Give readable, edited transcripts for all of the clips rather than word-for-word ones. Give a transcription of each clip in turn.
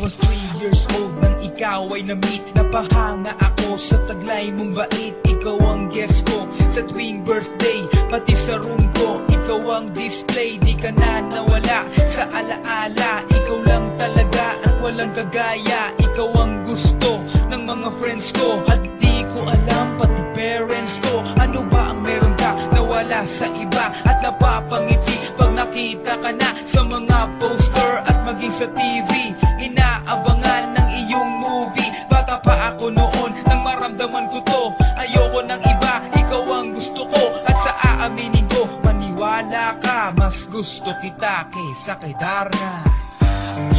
was 3 years old nang ikaw ay na-meet. Napahanga ako sa taglay mong bait. Ikaw ang guest ko sa tuwing birthday, pati sa room ko. Ikaw ang display, di ka na nawala sa alaala. Ikaw lang talaga at walang kagaya. Ikaw ang gusto ng mga friends ko, at di ko alam pati parents ko. Ano ba ang meron ka na wala sa iba, at napapangiti pag nakita ka na sa mga poster at maging sa TV. Inaabangan ng iyong movie. Bata pa ako noon nang maramdaman ko to. Ayoko ng iba, ikaw ang gusto ko. At sa aaminin ko, maniwala ka, mas gusto kita kaysa kay Darna.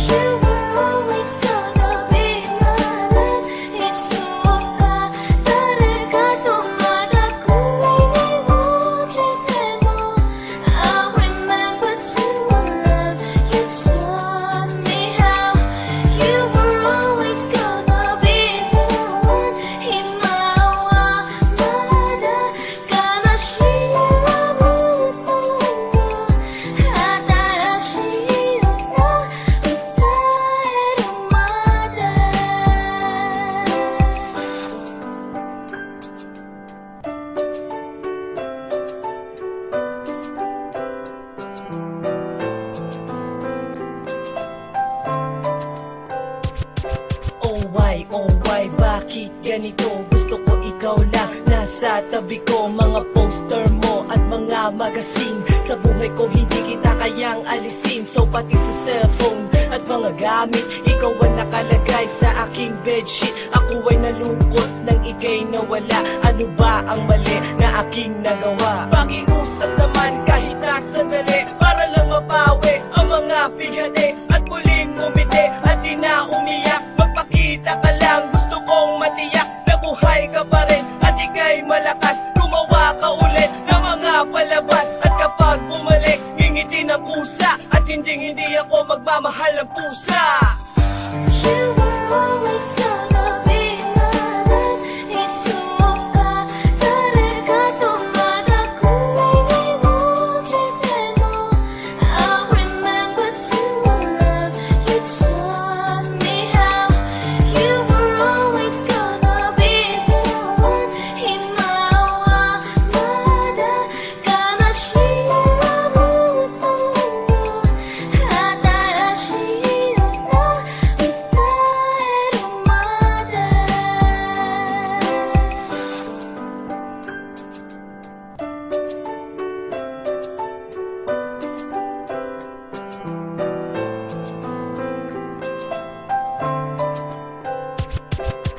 You were always gonna be my love. It's so bad. 다르가 또마다 꿈이 이루어지네 뭐. I remember to love you taught me how. You were always gonna be the one. 희망과 마다 가나시와 무서워. 하다라시오나 Oh why, bakit ganito? Gusto ko ikaw lang nasa tabi ko. Mga poster mo at mga magazine, sa buhay ko hindi kita kayang alisin. So pati sa cellphone at mga gamit, ikaw ang nakalagay sa aking bedsheet. Ako ay nalungkot nang ika'y nawala. Ano ba ang mali na aking nagawa? Pakiusap naman kahit nasa dali, para lang mapawi ang mga bighani at muling umiti at di na umiyak. Magpakita ka lang, gusto kong matiyak na buhay ka pa rin at ika'y malakas. Gumawa ka ulit ng mga palabas, at kapag bumalik, ngingiti ng pusa, at hindi ako magmamahal ng pusa. You were always gonna be my love. It's so bad. 다르가 또마다 꿈이 이루어지네 뭐. I remember to love you taught me how. You were always gonna be the one. 희망과 마다 가나시와 무서워. 하다라시오나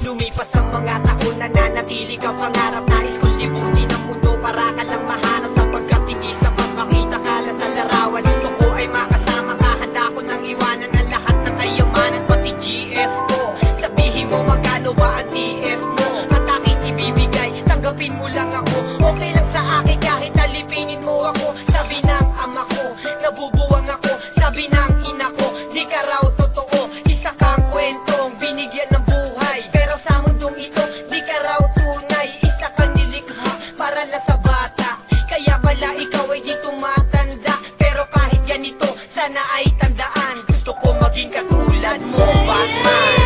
Lumipas ang mga taon, nananatili kang pangarap. Nais kong libutin ang mundo para ka lang mahanap. Sapagkat hindi sapat makita ka lang sa larawan. Gusto ko ay makasama ka, handa ko nang iwanan ang lahat ng kayamanan, pati GF ko. Sabihin mo magkano ba ang TF mo, at aking ibibigay, tanggapin mo lang ako. Okay lang sa akin kahit alipinin mo ako. Sabi ng ama ko, nabubuwang ako. Sabi ng ina ko, di ka raw totoo. Isa kang kwentong binigyan ng buhay, pero sa mundong ito, di ka raw tunay. Isa kang nilikha para lang sa bata, kaya pala ikaw ay di tumatanda. Pero kahit ganito, sana ay tandaan, gusto ko maging katulad mo, Batman.